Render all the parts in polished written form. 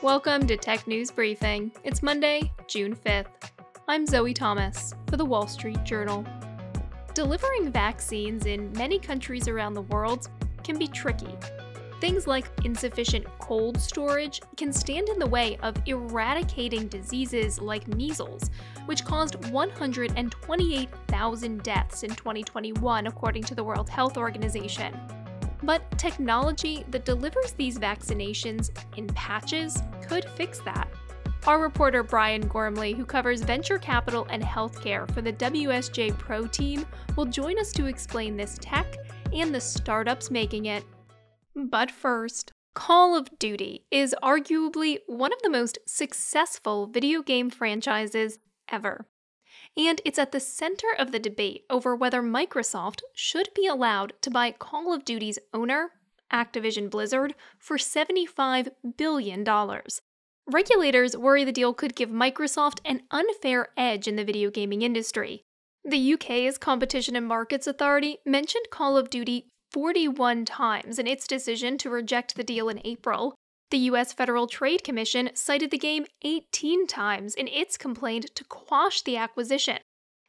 Welcome to Tech News Briefing. It's Monday, June 5th. I'm Zoe Thomas for the Wall Street Journal. Delivering vaccines in many countries around the world can be tricky. Things like insufficient cold storage can stand in the way of eradicating diseases like measles, which caused 128,000 deaths in 2021, according to the World Health Organization. But technology that delivers these vaccinations in patches could fix that. Our reporter Brian Gormley, who covers venture capital and healthcare for the WSJ Pro team, will join us to explain this tech and the startups making it. But first, Call of Duty is arguably one of the most successful video game franchises ever. And it's at the center of the debate over whether Microsoft should be allowed to buy Call of Duty's owner, Activision Blizzard, for $75 billion. Regulators worry the deal could give Microsoft an unfair edge in the video gaming industry. The UK's Competition and Markets Authority mentioned Call of Duty 41 times in its decision to reject the deal in April. The U.S. Federal Trade Commission cited the game 18 times in its complaint to quash the acquisition.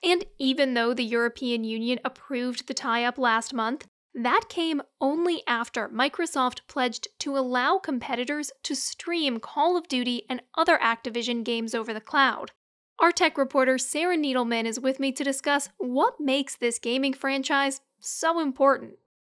And even though the European Union approved the tie-up last month, that came only after Microsoft pledged to allow competitors to stream Call of Duty and other Activision games over the cloud. Our tech reporter Sarah Needleman is with me to discuss what makes this gaming franchise so important.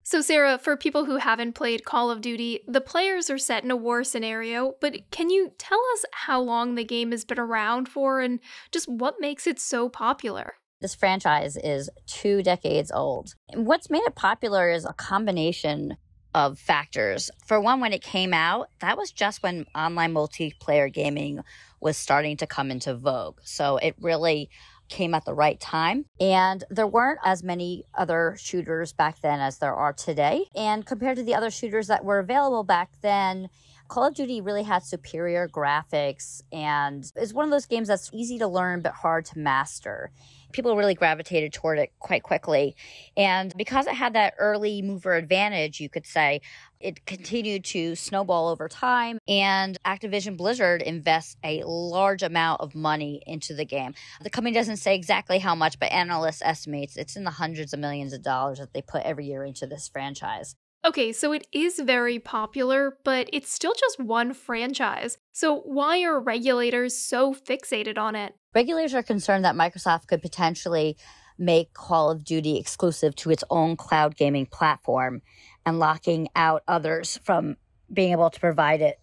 So Sarah, for people who haven't played Call of Duty, the players are set in a war scenario, but can you tell us how long the game has been around for and just what makes it so popular? This franchise is 2 decades old. And what's made it popular is a combination of factors. For one, when it came out, that was just when online multiplayer gaming was starting to come into vogue. So it really came at the right time. And there weren't as many other shooters back then as there are today. And compared to the other shooters that were available back then, Call of Duty really had superior graphics and is one of those games that's easy to learn but hard to master. People really gravitated toward it quite quickly. And because it had that early mover advantage, you could say, it continued to snowball over time. And Activision Blizzard invests a large amount of money into the game. The company doesn't say exactly how much, but analysts estimates it's in the hundreds of millions of dollars that they put every year into this franchise. Okay, so it is very popular, but it's still just one franchise. So why are regulators so fixated on it? Regulators are concerned that Microsoft could potentially make Call of Duty exclusive to its own cloud gaming platform and locking out others from being able to provide it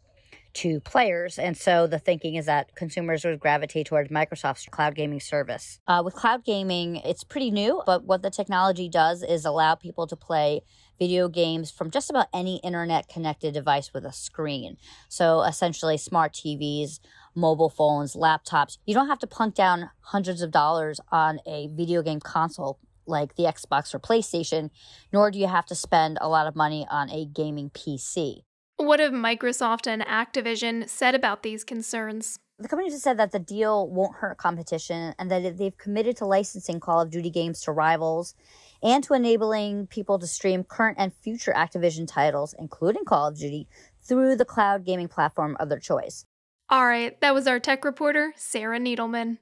to players. And so the thinking is that consumers would gravitate towards Microsoft's cloud gaming service. With cloud gaming, it's pretty new, but what the technology does is allow people to play video games from just about any internet-connected device with a screen. So essentially smart TVs, mobile phones, laptops. You don't have to plunk down hundreds of dollars on a video game console like the Xbox or PlayStation, nor do you have to spend a lot of money on a gaming PC. What have Microsoft and Activision said about these concerns? The companies have said that the deal won't hurt competition and that they've committed to licensing Call of Duty games to rivals and to enabling people to stream current and future Activision titles, including Call of Duty, through the cloud gaming platform of their choice. All right, that was our tech reporter, Sarah Needleman.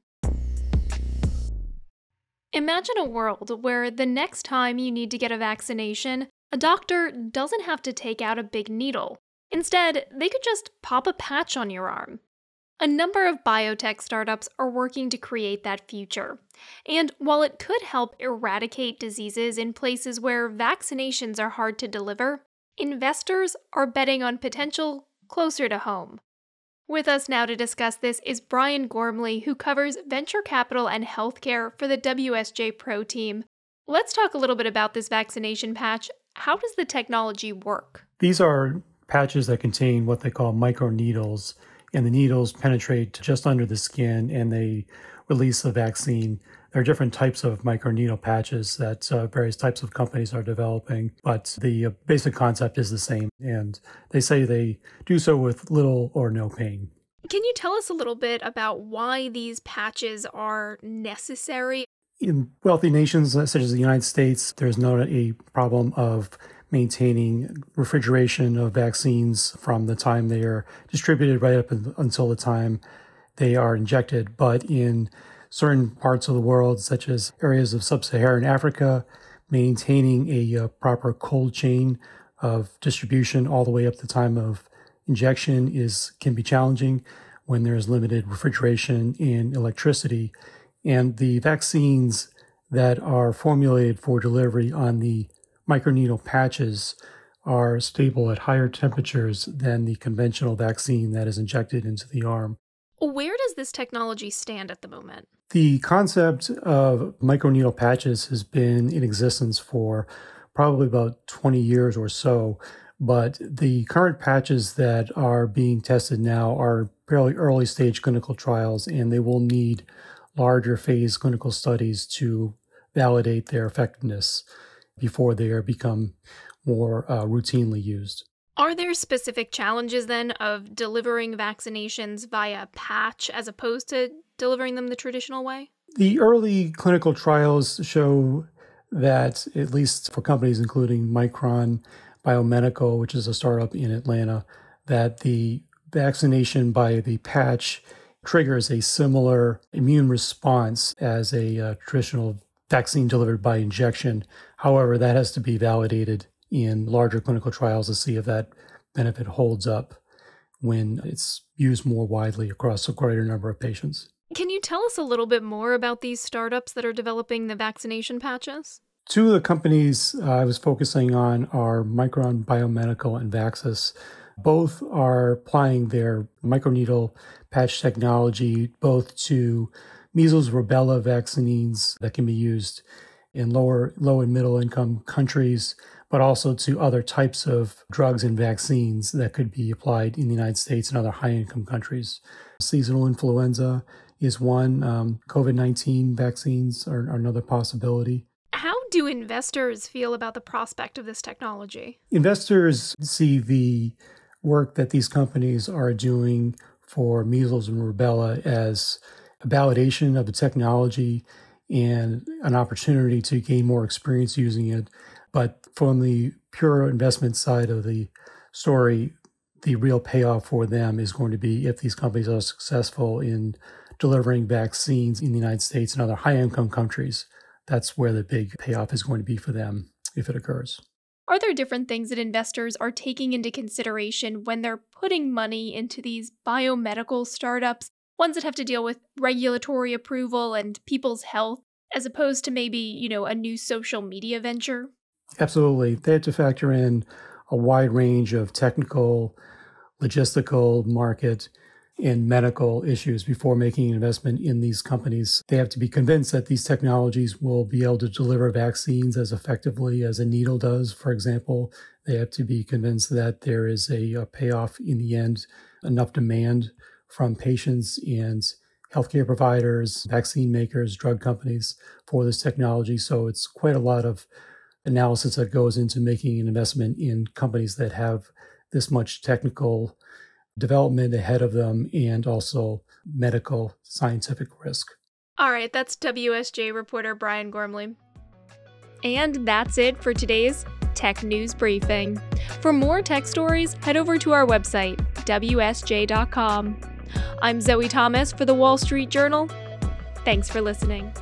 Imagine a world where the next time you need to get a vaccination, a doctor doesn't have to take out a big needle. Instead, they could just pop a patch on your arm. A number of biotech startups are working to create that future. And while it could help eradicate diseases in places where vaccinations are hard to deliver, investors are betting on potential closer to home. With us now to discuss this is Brian Gormley, who covers venture capital and healthcare for the WSJ Pro team. Let's talk a little bit about this vaccination patch. How does the technology work? These are patches that contain what they call microneedles, and the needles penetrate just under the skin and they release the vaccine. There are different types of microneedle patches that various types of companies are developing, but the basic concept is the same, and they say they do so with little or no pain. Can you tell us a little bit about why these patches are necessary? In wealthy nations such as the United States, there's not a problem of maintaining refrigeration of vaccines from the time they are distributed right up until the time they are injected. But in certain parts of the world, such as areas of sub-Saharan Africa, maintaining a proper cold chain of distribution all the way up to the time of injection can be challenging when there's limited refrigeration and electricity. And the vaccines that are formulated for delivery on the microneedle patches are stable at higher temperatures than the conventional vaccine that is injected into the arm. Where does this technology stand at the moment? The concept of microneedle patches has been in existence for probably about 20 years or so, but the current patches that are being tested now are fairly early stage clinical trials, and they will need larger phase clinical studies to validate their effectiveness before they become more routinely used. Are there specific challenges then of delivering vaccinations via patch as opposed to delivering them the traditional way? The early clinical trials show that, at least for companies including Micron Biomedical, which is a startup in Atlanta, that the vaccination by the patch triggers a similar immune response as a traditional vaccine delivered by injection. However, that has to be validated in larger clinical trials to see if that benefit holds up when it's used more widely across a greater number of patients. Can you tell us a little bit more about these startups that are developing the vaccination patches? Two of the companies I was focusing on are Micron Biomedical and Vaxxus. Both are applying their microneedle patch technology both to measles, rubella vaccines that can be used in low and middle income countries, but also to other types of drugs and vaccines that could be applied in the United States and other high income countries. Seasonal influenza is one. COVID-19 vaccines are another possibility. How do investors feel about the prospect of this technology? Investors see the work that these companies are doing for measles and rubella as a validation of the technology and an opportunity to gain more experience using it. But from the pure investment side of the story, the real payoff for them is going to be if these companies are successful in delivering vaccines in the United States and other high-income countries. That's where the big payoff is going to be for them if it occurs. Are there different things that investors are taking into consideration when they're putting money into these biomedical startups, ones that have to deal with regulatory approval and people's health, as opposed to maybe, a new social media venture? Absolutely. They have to factor in a wide range of technical, logistical, market, and medical issues before making an investment in these companies. They have to be convinced that these technologies will be able to deliver vaccines as effectively as a needle does, for example. They have to be convinced that there is a payoff in the end, enough demand from patients and healthcare providers, vaccine makers, drug companies for this technology. So it's quite a lot of analysis that goes into making an investment in companies that have this much technical development ahead of them and also medical scientific risk. All right, that's WSJ reporter Brian Gormley. And that's it for today's Tech News Briefing. For more tech stories, head over to our website, WSJ.com. I'm Zoe Thomas for the Wall Street Journal. Thanks for listening.